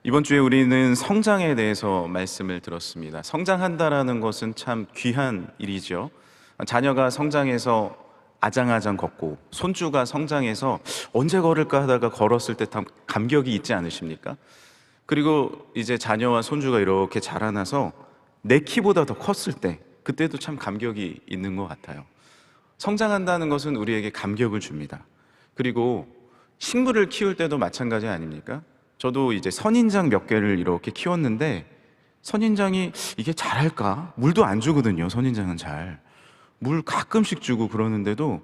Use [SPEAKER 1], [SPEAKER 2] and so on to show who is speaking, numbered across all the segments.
[SPEAKER 1] 이번 주에 우리는 성장에 대해서 말씀을 들었습니다. 성장한다라는 것은 참 귀한 일이죠. 자녀가 성장해서 아장아장 걷고 손주가 성장해서 언제 걸을까 하다가 걸었을 때 참 감격이 있지 않으십니까? 그리고 이제 자녀와 손주가 이렇게 자라나서 내 키보다 더 컸을 때 그때도 참 감격이 있는 것 같아요. 성장한다는 것은 우리에게 감격을 줍니다. 그리고 식물을 키울 때도 마찬가지 아닙니까? 저도 이제 선인장 몇 개를 이렇게 키웠는데 선인장이 이게 잘할까? 물도 안 주거든요. 선인장은 잘. 물 가끔씩 주고 그러는데도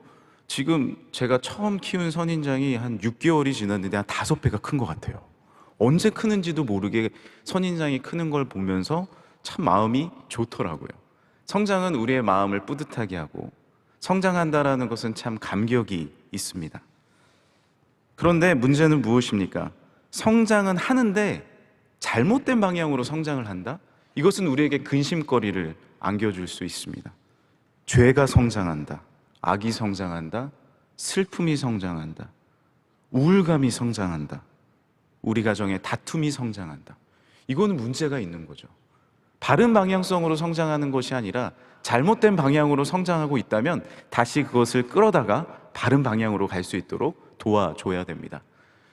[SPEAKER 1] 지금 제가 처음 키운 선인장이 한 6개월이 지났는데 한 5배가 큰 것 같아요. 언제 크는지도 모르게 선인장이 크는 걸 보면서 참 마음이 좋더라고요. 성장은 우리의 마음을 뿌듯하게 하고 성장한다라는 것은 참 감격이 있습니다. 그런데 문제는 무엇입니까? 성장은 하는데 잘못된 방향으로 성장을 한다? 이것은 우리에게 근심거리를 안겨줄 수 있습니다. 죄가 성장한다, 악이 성장한다, 슬픔이 성장한다, 우울감이 성장한다, 우리 가정에 다툼이 성장한다. 이거는 문제가 있는 거죠. 바른 방향성으로 성장하는 것이 아니라 잘못된 방향으로 성장하고 있다면 다시 그것을 끌어다가 바른 방향으로 갈 수 있도록 도와줘야 됩니다.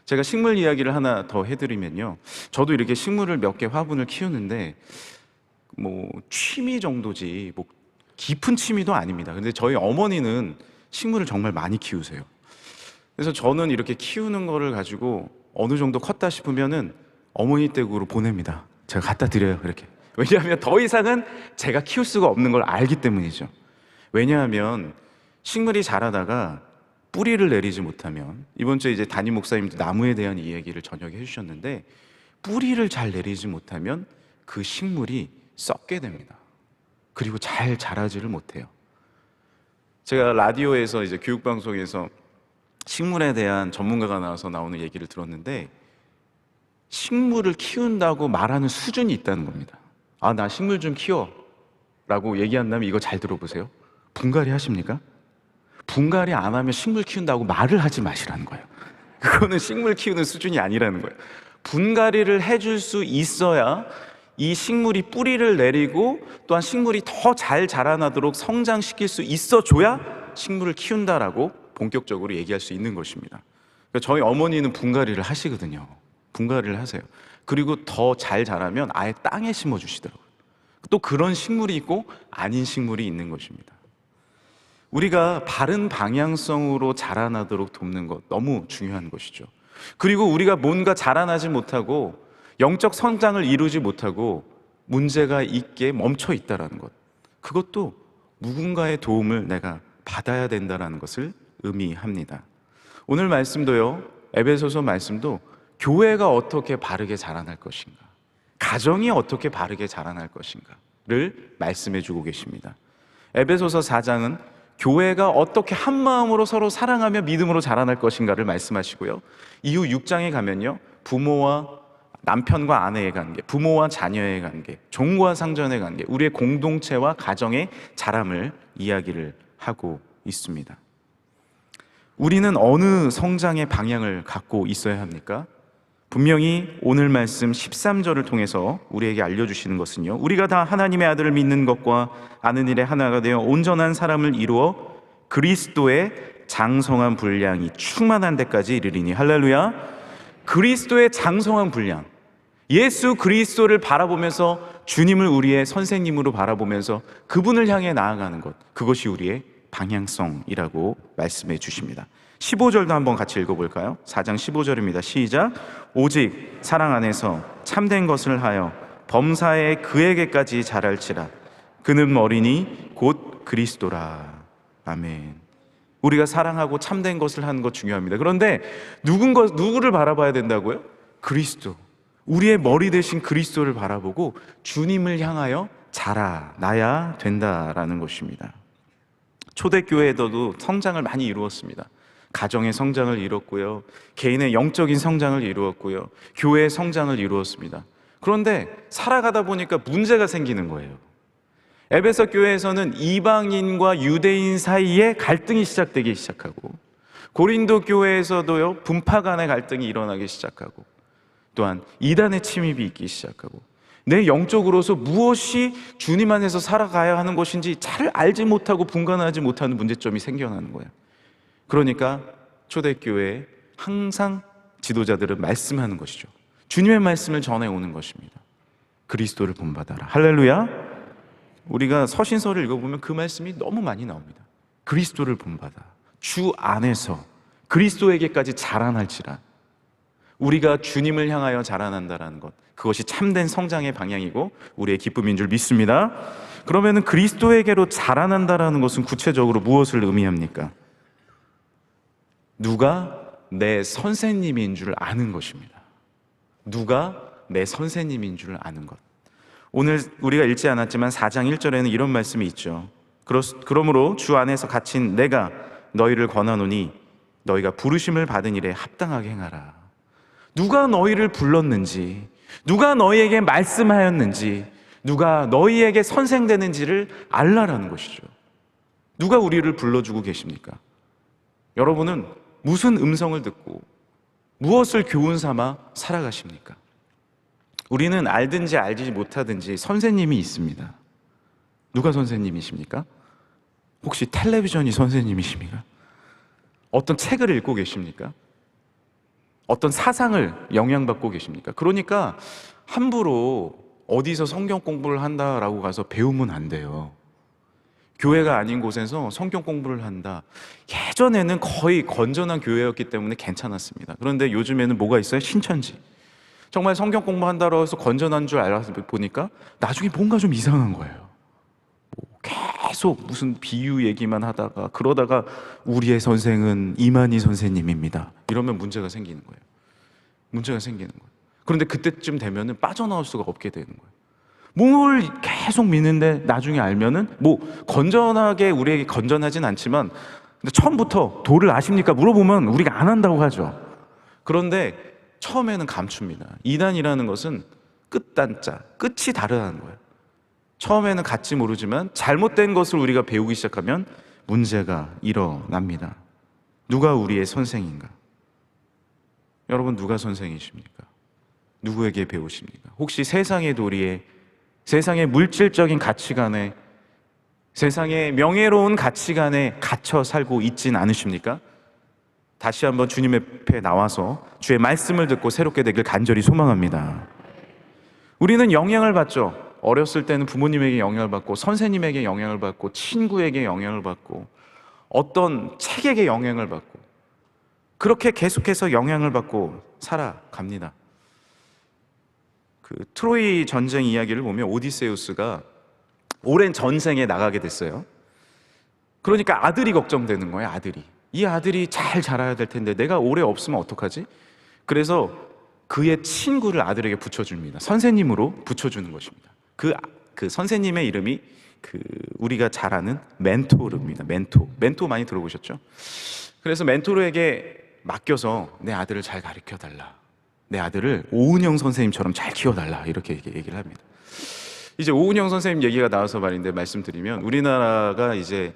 [SPEAKER 1] 제가 식물 이야기를 하나 더 해드리면요, 저도 이렇게 식물을 몇 개 화분을 키우는데 취미 정도지 깊은 취미도 아닙니다. 근데 저희 어머니는 식물을 정말 많이 키우세요. 그래서 저는 이렇게 키우는 거를 가지고 어느 정도 컸다 싶으면은 어머니 댁으로 보냅니다. 제가 갖다 드려요, 그렇게. 왜냐하면 더 이상은 제가 키울 수가 없는 걸 알기 때문이죠. 왜냐하면 식물이 자라다가 뿌리를 내리지 못하면, 이번 주에 이제 담임 목사님도 나무에 대한 이야기를 저녁에 해주셨는데, 뿌리를 잘 내리지 못하면 그 식물이 썩게 됩니다. 그리고 잘 자라지를 못해요. 제가 라디오에서 이제 교육방송에서 식물에 대한 전문가가 나와서 나오는 얘기를 들었는데, 식물을 키운다고 말하는 수준이 있다는 겁니다. 아, 나 식물 좀 키워 라고 얘기한다면 이거 잘 들어보세요. 분갈이 하십니까? 분갈이 안 하면 식물 키운다고 말을 하지 마시라는 거예요. 그거는 식물 키우는 수준이 아니라는 거예요. 분갈이를 해줄 수 있어야 이 식물이 뿌리를 내리고 또한 식물이 더 잘 자라나도록 성장시킬 수 있어줘야 식물을 키운다라고 본격적으로 얘기할 수 있는 것입니다. 그러니까 저희 어머니는 분갈이를 하시거든요. 분갈이를 하세요. 그리고 더 잘 자라면 아예 땅에 심어주시더라고요. 또 그런 식물이 있고 아닌 식물이 있는 것입니다. 우리가 바른 방향성으로 자라나도록 돕는 것 너무 중요한 것이죠. 그리고 우리가 뭔가 자라나지 못하고 영적 성장을 이루지 못하고 문제가 있게 멈춰 있다는 것, 그것도 누군가의 도움을 내가 받아야 된다는 것을 의미합니다. 오늘 말씀도요, 에베소서 말씀도 교회가 어떻게 바르게 자라날 것인가, 가정이 어떻게 바르게 자라날 것인가를 말씀해 주고 계십니다. 에베소서 4장은 교회가 어떻게 한 마음으로 서로 사랑하며 믿음으로 자라날 것인가를 말씀하시고요, 이후 6장에 가면요, 부모와 남편과 아내의 관계, 부모와 자녀의 관계, 종과 상전의 관계, 우리의 공동체와 가정의 자람을 이야기를 하고 있습니다. 우리는 어느 성장의 방향을 갖고 있어야 합니까? 분명히 오늘 말씀 13절을 통해서 우리에게 알려주시는 것은요, 우리가 다 하나님의 아들을 믿는 것과 아는 일에 하나가 되어 온전한 사람을 이루어 그리스도의 장성한 분량이 충만한 데까지 이르리니. 할렐루야. 그리스도의 장성한 분량, 예수 그리스도를 바라보면서 주님을 우리의 선생님으로 바라보면서 그분을 향해 나아가는 것, 그것이 우리의 방향성이라고 말씀해 주십니다. 15절도 한번 같이 읽어볼까요? 4장 15절입니다. 시작. 오직 사랑 안에서 참된 것을 하여 범사에 그에게까지 자랄지라. 그는 어린이 곧 그리스도라. 아멘. 우리가 사랑하고 참된 것을 하는 것 중요합니다. 그런데 누구를 바라봐야 된다고요? 그리스도, 우리의 머리 대신 그리스도를 바라보고 주님을 향하여 자라나야 된다라는 것입니다. 초대교회에도 성장을 많이 이루었습니다. 가정의 성장을 이뤘고요, 개인의 영적인 성장을 이루었고요, 교회의 성장을 이루었습니다. 그런데 살아가다 보니까 문제가 생기는 거예요. 에베소 교회에서는 이방인과 유대인 사이에 갈등이 시작되기 시작하고, 고린도 교회에서도요, 분파 간의 갈등이 일어나기 시작하고, 또한 이단의 침입이 있기 시작하고 내 영적으로서 무엇이 주님 안에서 살아가야 하는 것인지 잘 알지 못하고 분간하지 못하는 문제점이 생겨나는 거예요. 그러니까 초대교회에 항상 지도자들은 말씀하는 것이죠. 주님의 말씀을 전해오는 것입니다. 그리스도를 본받아라. 할렐루야. 우리가 서신서를 읽어보면 그 말씀이 너무 많이 나옵니다. 그리스도를 본받아. 주 안에서 그리스도에게까지 자라날지라. 우리가 주님을 향하여 자라난다는 것, 그것이 참된 성장의 방향이고 우리의 기쁨인 줄 믿습니다. 그러면 그리스도에게로 자라난다는 것은 구체적으로 무엇을 의미합니까? 누가 내 선생님인 줄 아는 것입니다. 누가 내 선생님인 줄 아는 것. 오늘 우리가 읽지 않았지만 4장 1절에는 이런 말씀이 있죠. 그러므로 주 안에서 갇힌 내가 너희를 권하노니 너희가 부르심을 받은 일에 합당하게 행하라. 누가 너희를 불렀는지, 누가 너희에게 말씀하였는지, 누가 너희에게 선생되는지를 알라라는 것이죠. 누가 우리를 불러주고 계십니까? 여러분은 무슨 음성을 듣고 무엇을 교훈 삼아 살아가십니까? 우리는 알든지 알지 못하든지 선생님이 있습니다. 누가 선생님이십니까? 혹시 텔레비전이 선생님이십니까? 어떤 책을 읽고 계십니까? 어떤 사상을 영향받고 계십니까? 그러니까 함부로 어디서 성경 공부를 한다라고 가서 배우면 안 돼요. 교회가 아닌 곳에서 성경 공부를 한다. 예전에는 거의 건전한 교회였기 때문에 괜찮았습니다. 그런데 요즘에는 뭐가 있어요? 신천지. 정말 성경 공부한다고 해서 건전한 줄 알아서 보니까 나중에 뭔가 좀 이상한 거예요. 계속 무슨 비유 얘기만 하다가 그러다가 우리의 선생은 이만희 선생님입니다. 이러면 문제가 생기는 거예요. 문제가 생기는 거예요. 그런데 그때쯤 되면은 빠져나올 수가 없게 되는 거예요. 뭘 계속 믿는데 나중에 알면은 뭐 건전하게 우리에게 건전하진 않지만 근데 처음부터 도를 아십니까? 물어보면 우리가 안 한다고 하죠. 그런데 처음에는 감춥니다. 이단이라는 것은 끝단자, 끝이 다르다는 거예요. 처음에는 같이 모르지만 잘못된 것을 우리가 배우기 시작하면 문제가 일어납니다. 누가 우리의 선생인가? 여러분, 누가 선생이십니까? 누구에게 배우십니까? 혹시 세상의 도리에, 세상의 물질적인 가치관에, 세상의 명예로운 가치관에 갇혀 살고 있진 않으십니까? 다시 한번 주님의 앞에 나와서 주의 말씀을 듣고 새롭게 되길 간절히 소망합니다. 우리는 영향을 받죠. 어렸을 때는 부모님에게 영향을 받고 선생님에게 영향을 받고 친구에게 영향을 받고 어떤 책에게 영향을 받고 그렇게 계속해서 영향을 받고 살아갑니다. 그 트로이 전쟁 이야기를 보면 오디세우스가 오랜 전쟁에 나가게 됐어요. 그러니까 아들이 걱정되는 거예요. 이 아들이 잘 자라야 될 텐데 내가 오래 없으면 어떡하지? 그래서 그의 친구를 아들에게 붙여줍니다. 선생님으로 붙여주는 것입니다. 그 선생님의 이름이 우리가 잘 아는 멘토르입니다. 멘토 많이 들어보셨죠? 그래서 멘토르에게 맡겨서 내 아들을 잘 가르쳐 달라. 내 아들을 오은영 선생님처럼 잘 키워달라. 이렇게 얘기를 합니다. 이제 오은영 선생님 얘기가 나와서 말인데 말씀드리면 우리나라가 이제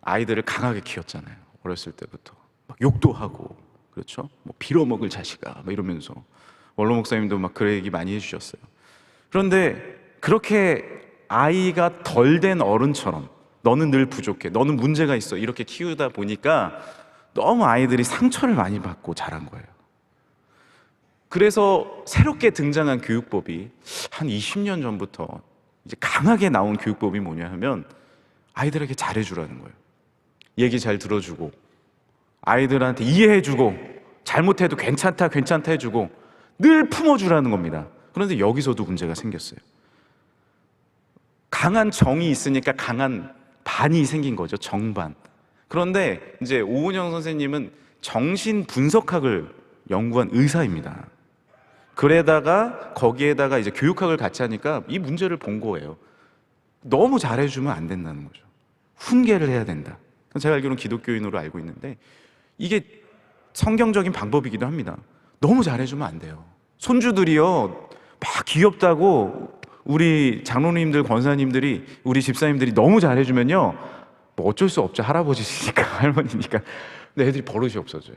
[SPEAKER 1] 아이들을 강하게 키웠잖아요. 어렸을 때부터 막 욕도 하고 그렇죠? 뭐 빌어먹을 자식아 막 이러면서 원로 목사님도 막 그런 얘기 많이 해주셨어요. 그런데 그렇게 아이가 덜 된 어른처럼 너는 늘 부족해, 너는 문제가 있어 이렇게 키우다 보니까 너무 아이들이 상처를 많이 받고 자란 거예요. 그래서 새롭게 등장한 교육법이 한 20년 전부터 이제 강하게 나온 교육법이 뭐냐 하면 아이들에게 잘해주라는 거예요. 얘기 잘 들어주고 아이들한테 이해해주고 잘못해도 괜찮다 해주고 늘 품어주라는 겁니다. 그런데 여기서도 문제가 생겼어요. 강한 정이 있으니까 강한 반이 생긴 거죠. 정반. 그런데 이제 오은영 선생님은 정신 분석학을 연구한 의사입니다. 그래다가 거기에다가 이제 교육학을 같이 하니까 이 문제를 본 거예요. 너무 잘해주면 안 된다는 거죠. 훈계를 해야 된다. 제가 알기로는 기독교인으로 알고 있는데 이게 성경적인 방법이기도 합니다. 너무 잘해주면 안 돼요. 손주들이요 막 귀엽다고 우리 장로님들, 권사님들이, 우리 집사님들이 너무 잘해주면요 뭐 어쩔 수 없죠. 할아버지시니까 할머니니까. 근데 애들이 버릇이 없어져요.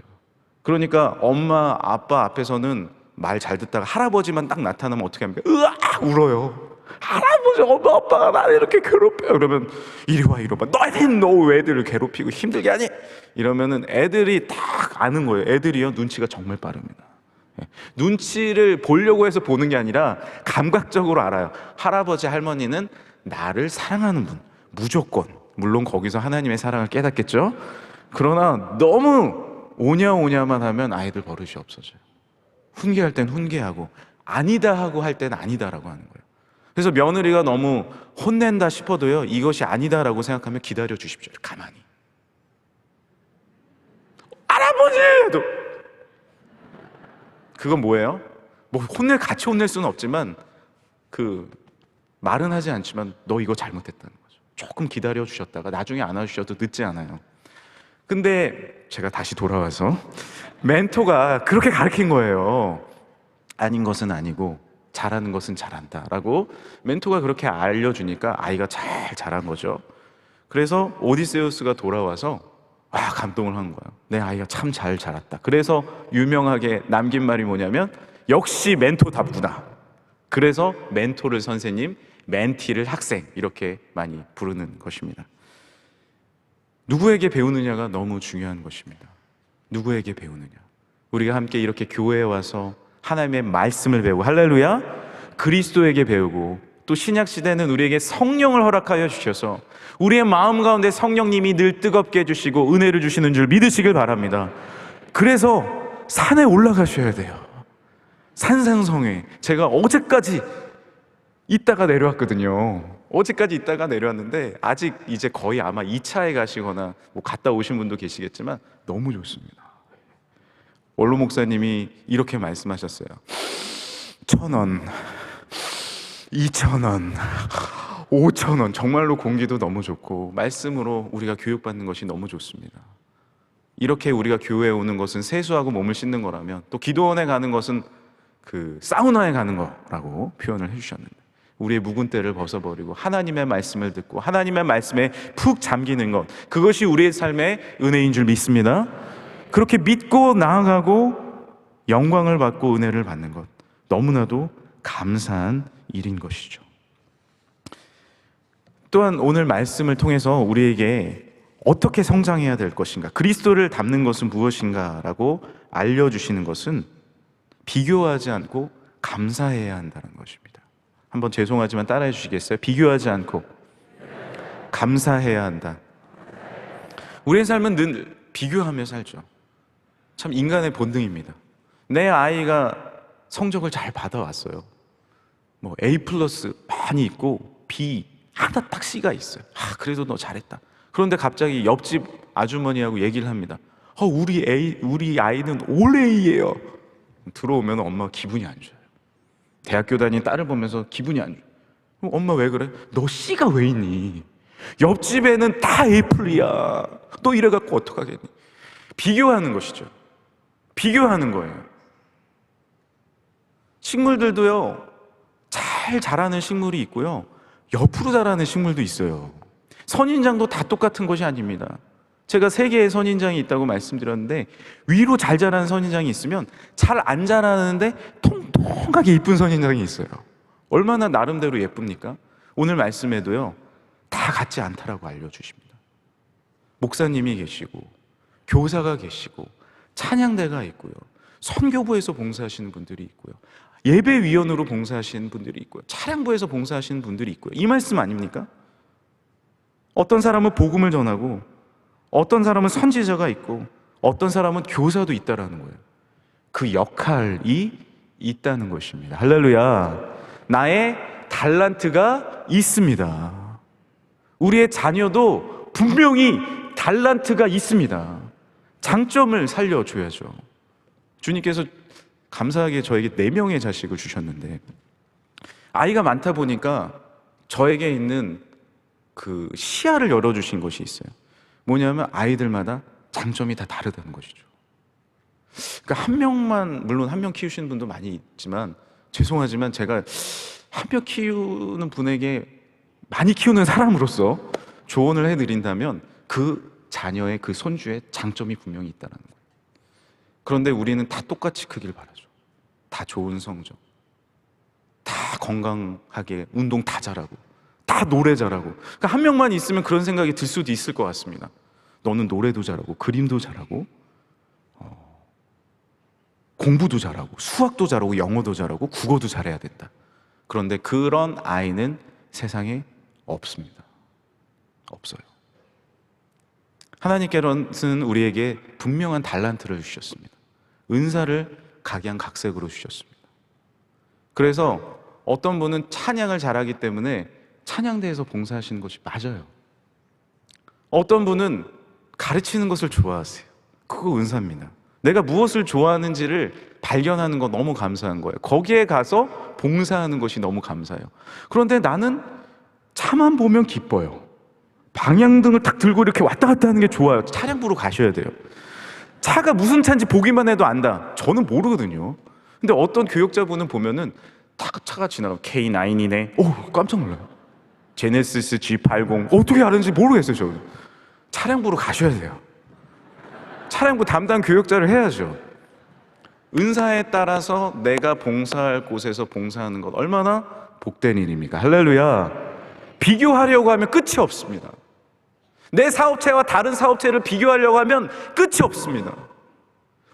[SPEAKER 1] 그러니까 엄마 아빠 앞에서는 말 잘 듣다가 할아버지만 딱 나타나면 어떻게 합니까? 으악 울어요. 할아버지, 엄마, 아빠가 나를 이렇게 괴롭혀. 그러면 이리 와, 이리 와. 너희는 너 왜 애들을 괴롭히고 힘들게 하니? 이러면은 애들이 딱 아는 거예요. 애들이요, 눈치가 정말 빠릅니다. 눈치를 보려고 해서 보는 게 아니라 감각적으로 알아요. 할아버지, 할머니는 나를 사랑하는 분, 무조건. 물론 거기서 하나님의 사랑을 깨닫겠죠. 그러나 너무 오냐오냐만 하면 아이들 버릇이 없어져요. 훈계할 땐 훈계하고 아니다 하고 할 땐 아니다라고 하는 거예요. 그래서 며느리가 너무 혼낸다 싶어도요, 이것이 아니다라고 생각하면 기다려 주십시오. 가만히. 할아버지! 해도 그건 뭐예요? 뭐 같이 혼낼 수는 없지만 말은 하지 않지만 너 이거 잘못했다는 거죠. 조금 기다려 주셨다가 나중에 안아주셔도 늦지 않아요. 근데 제가 다시 돌아와서 멘토가 그렇게 가르친 거예요. 아닌 것은 아니고 잘하는 것은 잘한다라고 멘토가 그렇게 알려주니까 아이가 잘 자란 거죠. 그래서 오디세우스가 돌아와서 감동을 한 거예요. 내 아이가 참 잘 자랐다. 그래서 유명하게 남긴 말이 뭐냐면 역시 멘토답구나. 그래서 멘토를 선생님, 멘티를 학생 이렇게 많이 부르는 것입니다. 누구에게 배우느냐가 너무 중요한 것입니다. 누구에게 배우느냐. 우리가 함께 이렇게 교회에 와서 하나님의 말씀을 배우고, 할렐루야, 그리스도에게 배우고, 또 신약 시대는 우리에게 성령을 허락하여 주셔서 우리의 마음 가운데 성령님이 늘 뜨겁게 해주시고 은혜를 주시는 줄 믿으시길 바랍니다. 그래서 산에 올라가셔야 돼요. 산상성회. 제가 어제까지 있다가 내려왔거든요. 어제까지 있다가 내려왔는데 아직 이제 거의 아마 2차에 가시거나 뭐 갔다 오신 분도 계시겠지만 너무 좋습니다. 원로 목사님이 이렇게 말씀하셨어요. 1,000원, 2,000원, 5,000원. 정말로 공기도 너무 좋고 말씀으로 우리가 교육받는 것이 너무 좋습니다. 이렇게 우리가 교회에 오는 것은 세수하고 몸을 씻는 거라면, 또 기도원에 가는 것은 사우나에 가는 거라고 표현을 해주셨는데, 우리의 묵은 때를 벗어버리고 하나님의 말씀을 듣고 하나님의 말씀에 푹 잠기는 것, 그것이 우리의 삶의 은혜인 줄 믿습니다. 그렇게 믿고 나아가고 영광을 받고 은혜를 받는 것, 너무나도 감사한 일인 것이죠. 또한 오늘 말씀을 통해서 우리에게 어떻게 성장해야 될 것인가, 그리스도를 닮는 것은 무엇인가 라고 알려주시는 것은 비교하지 않고 감사해야 한다는 것입니다. 한번 죄송하지만 따라해 주시겠어요? 비교하지 않고 감사해야 한다. 우리의 삶은 늘 비교하며 살죠. 참 인간의 본능입니다. 내 아이가 성적을 잘 받아왔어요. 뭐 A 플러스 많이 있고 B 하나 딱 C가 있어요. 그래도 너 잘했다. 그런데 갑자기 옆집 아주머니하고 얘기를 합니다. 우리 아이는 올 A예요. 들어오면 엄마가 기분이 안 좋아요. 대학교 다니는 딸을 보면서 기분이 안 좋아요. 엄마 왜 그래? 너 C가 왜 있니? 옆집에는 다 A 플이야. 너 이래갖고 어떡하겠니? 비교하는 것이죠. 비교하는 거예요. 식물들도요, 잘 자라는 식물이 있고요, 옆으로 자라는 식물도 있어요. 선인장도 다 똑같은 것이 아닙니다. 제가 3개의 선인장이 있다고 말씀드렸는데, 위로 잘 자라는 선인장이 있으면 잘 안 자라는데 통통하게 이쁜 선인장이 있어요. 얼마나 나름대로 예쁩니까? 오늘 말씀에도요, 다 같지 않다라고 알려주십니다. 목사님이 계시고 교사가 계시고 찬양대가 있고요, 선교부에서 봉사하시는 분들이 있고요, 예배위원으로 봉사하시는 분들이 있고요, 차량부에서 봉사하시는 분들이 있고요. 이 말씀 아닙니까? 어떤 사람은 복음을 전하고 어떤 사람은 선지자가 있고 어떤 사람은 교사도 있다라는 거예요. 그 역할이 있다는 것입니다. 할렐루야. 나의 달란트가 있습니다. 우리의 자녀도 분명히 달란트가 있습니다. 장점을 살려줘야죠. 주님께서 감사하게 저에게 4명의 자식을 주셨는데, 아이가 많다 보니까 저에게 있는 그 시야를 열어주신 것이 있어요. 뭐냐면 아이들마다 장점이 다 다르다는 것이죠. 그러니까 한 명만, 물론 한 명 키우시는 분도 많이 있지만 죄송하지만 제가 한 명 키우는 분에게, 많이 키우는 사람으로서 조언을 해드린다면 그 자녀의, 그 손주의 장점이 분명히 있다는 거예요. 그런데 우리는 다 똑같이 크길 바라죠. 다 좋은 성적, 다 건강하게 운동 다 잘하고, 다 노래 잘하고. 그러니까 한 명만 있으면 그런 생각이 들 수도 있을 것 같습니다. 너는 노래도 잘하고 그림도 잘하고 공부도 잘하고 수학도 잘하고 영어도 잘하고 국어도 잘해야 된다. 그런데 그런 아이는 세상에 없습니다. 없어요. 하나님께서는 우리에게 분명한 달란트를 주셨습니다. 은사를 각양각색으로 주셨습니다. 그래서 어떤 분은 찬양을 잘하기 때문에 찬양대에서 봉사하시는 것이 맞아요. 어떤 분은 가르치는 것을 좋아하세요. 그거 은사입니다. 내가 무엇을 좋아하는지를 발견하는 거 너무 감사한 거예요. 거기에 가서 봉사하는 것이 너무 감사해요. 그런데 나는 차만 보면 기뻐요. 방향등을 딱 들고 이렇게 왔다 갔다 하는 게 좋아요. 차량부로 가셔야 돼요. 차가 무슨 차인지 보기만 해도 안다. 저는 모르거든요. 근데 어떤 교역자분은 보면은 딱 차가 지나가면 K9이네. 오, 깜짝 놀라요. 제네시스 G80. 어떻게 아는지 모르겠어요, 저는. 차량부로 가셔야 돼요. 차량부 담당 교역자를 해야죠. 은사에 따라서 내가 봉사할 곳에서 봉사하는 것 얼마나 복된 일입니까? 할렐루야. 비교하려고 하면 끝이 없습니다. 내 사업체와 다른 사업체를 비교하려고 하면 끝이 없습니다.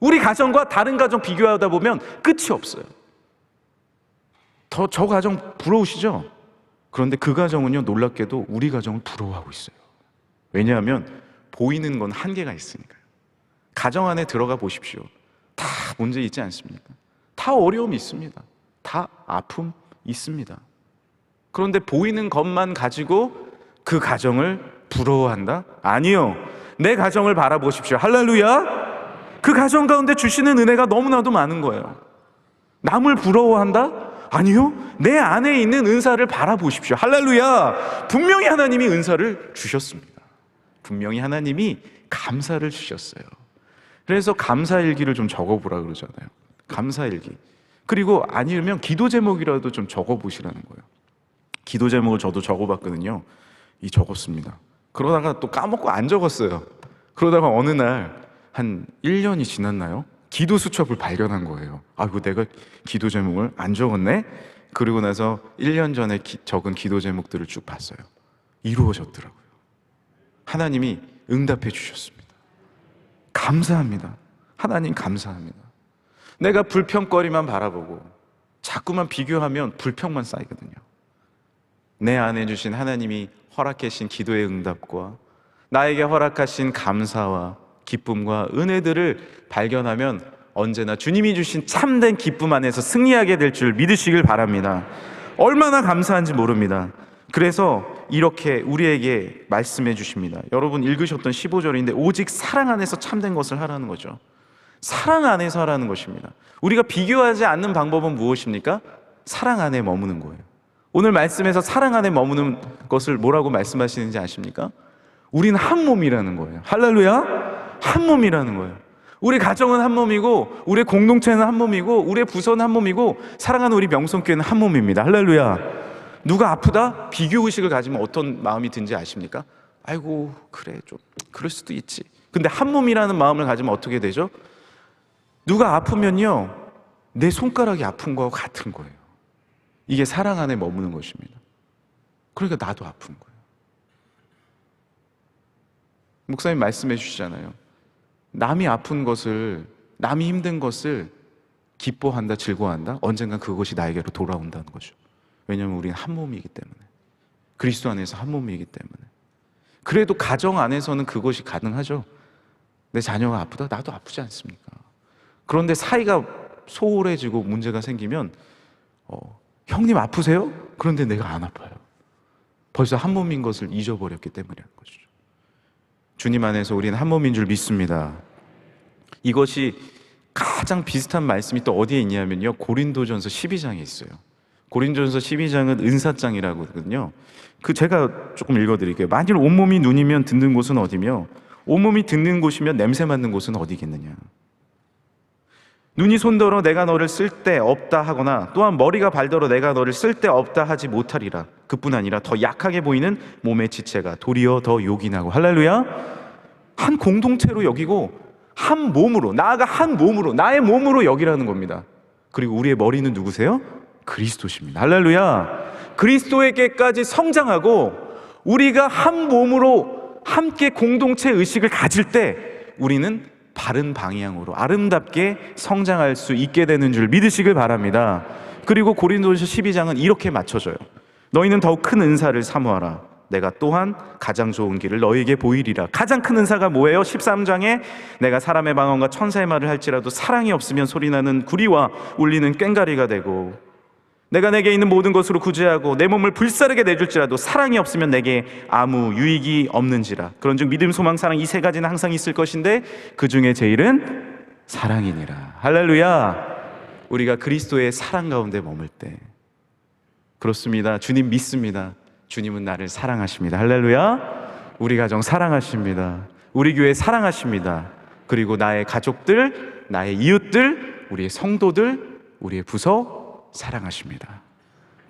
[SPEAKER 1] 우리 가정과 다른 가정 비교하다 보면 끝이 없어요. 저 가정 부러우시죠? 그런데 그 가정은요, 놀랍게도 우리 가정을 부러워하고 있어요. 왜냐하면 보이는 건 한계가 있으니까요. 가정 안에 들어가 보십시오. 다 문제 있지 않습니까? 다 어려움이 있습니다. 다 아픔 있습니다. 그런데 보이는 것만 가지고 그 가정을 부러워한다? 아니요. 내 가정을 바라보십시오. 할렐루야. 그 가정 가운데 주시는 은혜가 너무나도 많은 거예요. 남을 부러워한다? 아니요. 내 안에 있는 은사를 바라보십시오. 할렐루야. 분명히 하나님이 은사를 주셨습니다. 분명히 하나님이 감사를 주셨어요. 그래서 감사일기를 좀 적어보라 그러잖아요. 감사일기. 그리고 아니면 기도 제목이라도 좀 적어보시라는 거예요. 기도 제목을 저도 적어봤거든요. 적었습니다. 그러다가 또 까먹고 안 적었어요. 그러다가 어느 날 한 1년이 지났나요? 기도 수첩을 발견한 거예요. 아이고, 내가 기도 제목을 안 적었네? 그리고 나서 1년 전에 적은 기도 제목들을 쭉 봤어요. 이루어졌더라고요. 하나님이 응답해 주셨습니다. 감사합니다. 하나님 감사합니다. 내가 불평거리만 바라보고 자꾸만 비교하면 불평만 쌓이거든요. 내 안에 주신 하나님이 허락해 주신 기도의 응답과 나에게 허락하신 감사와 기쁨과 은혜들을 발견하면 언제나 주님이 주신 참된 기쁨 안에서 승리하게 될 줄 믿으시길 바랍니다. 얼마나 감사한지 모릅니다. 그래서 이렇게 우리에게 말씀해 주십니다. 여러분 읽으셨던 15절인데 오직 사랑 안에서 참된 것을 하라는 거죠. 사랑 안에서 하라는 것입니다. 우리가 비교하지 않는 방법은 무엇입니까? 사랑 안에 머무는 거예요. 오늘 말씀에서 사랑 안에 머무는 것을 뭐라고 말씀하시는지 아십니까? 우리는 한 몸이라는 거예요. 할렐루야. 한 몸이라는 거예요. 우리 가정은 한 몸이고, 우리 공동체는 한 몸이고, 우리 부서는 한 몸이고, 사랑하는 우리 명성교회는 한 몸입니다. 할렐루야. 누가 아프다? 비교의식을 가지면 어떤 마음이 든지 아십니까? 아이고, 그래, 좀 그럴 수도 있지. 근데 한 몸이라는 마음을 가지면 어떻게 되죠? 누가 아프면요, 내 손가락이 아픈 거와 같은 거예요. 이게 사랑 안에 머무는 것입니다. 그러니까 나도 아픈 거예요. 목사님 말씀해 주시잖아요. 남이 아픈 것을, 남이 힘든 것을 기뻐한다, 즐거워한다? 언젠간 그것이 나에게로 돌아온다는 거죠. 왜냐하면 우리는 한 몸이기 때문에, 그리스도 안에서 한 몸이기 때문에. 그래도 가정 안에서는 그것이 가능하죠. 내 자녀가 아프다? 나도 아프지 않습니까? 그런데 사이가 소홀해지고 문제가 생기면 형님 아프세요? 그런데 내가 안 아파요. 벌써 한 몸인 것을 잊어버렸기 때문이라는 것이죠. 주님 안에서 우리는 한 몸인 줄 믿습니다. 이것이 가장 비슷한 말씀이 또 어디에 있냐면요, 고린도전서 12장에 있어요. 고린도전서 12장은 은사장이라고 하거든요. 제가 조금 읽어드릴게요. 만일 온몸이 눈이면 듣는 곳은 어디며 온몸이 듣는 곳이면 냄새 맡는 곳은 어디겠느냐. 눈이 손더러 내가 너를 쓸데없다 하거나 또한 머리가 발더러 내가 너를 쓸데없다 하지 못하리라. 그뿐 아니라 더 약하게 보이는 몸의 지체가 도리어 더 요긴하고. 할렐루야. 한 공동체로 여기고 한 몸으로, 나아가 한 몸으로, 나의 몸으로 여기라는 겁니다. 그리고 우리의 머리는 누구세요? 그리스도십니다. 할렐루야. 그리스도에게까지 성장하고 우리가 한 몸으로 함께 공동체 의식을 가질 때 우리는 바른 방향으로 아름답게 성장할 수 있게 되는 줄 믿으시길 바랍니다. 그리고 고린도전서 12장은 이렇게 맞춰져요. 너희는 더욱 큰 은사를 사모하라. 내가 또한 가장 좋은 길을 너희에게 보이리라. 가장 큰 은사가 뭐예요? 13장에 내가 사람의 방언과 천사의 말을 할지라도 사랑이 없으면 소리나는 구리와 울리는 꽹과리가 되고, 내가 내게 있는 모든 것으로 구제하고 내 몸을 불사르게 내줄지라도 사랑이 없으면 내게 아무 유익이 없는지라. 그런즉 믿음, 소망, 사랑 이 세 가지는 항상 있을 것인데 그 중에 제일은 사랑이니라. 할렐루야. 우리가 그리스도의 사랑 가운데 머물 때, 그렇습니다. 주님 믿습니다. 주님은 나를 사랑하십니다. 할렐루야. 우리 가정 사랑하십니다. 우리 교회 사랑하십니다. 그리고 나의 가족들, 나의 이웃들, 우리의 성도들, 우리의 부서 사랑하십니다.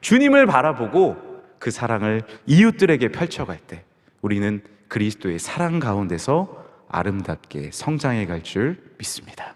[SPEAKER 1] 주님을 바라보고 그 사랑을 이웃들에게 펼쳐갈 때 우리는 그리스도의 사랑 가운데서 아름답게 성장해 갈 줄 믿습니다.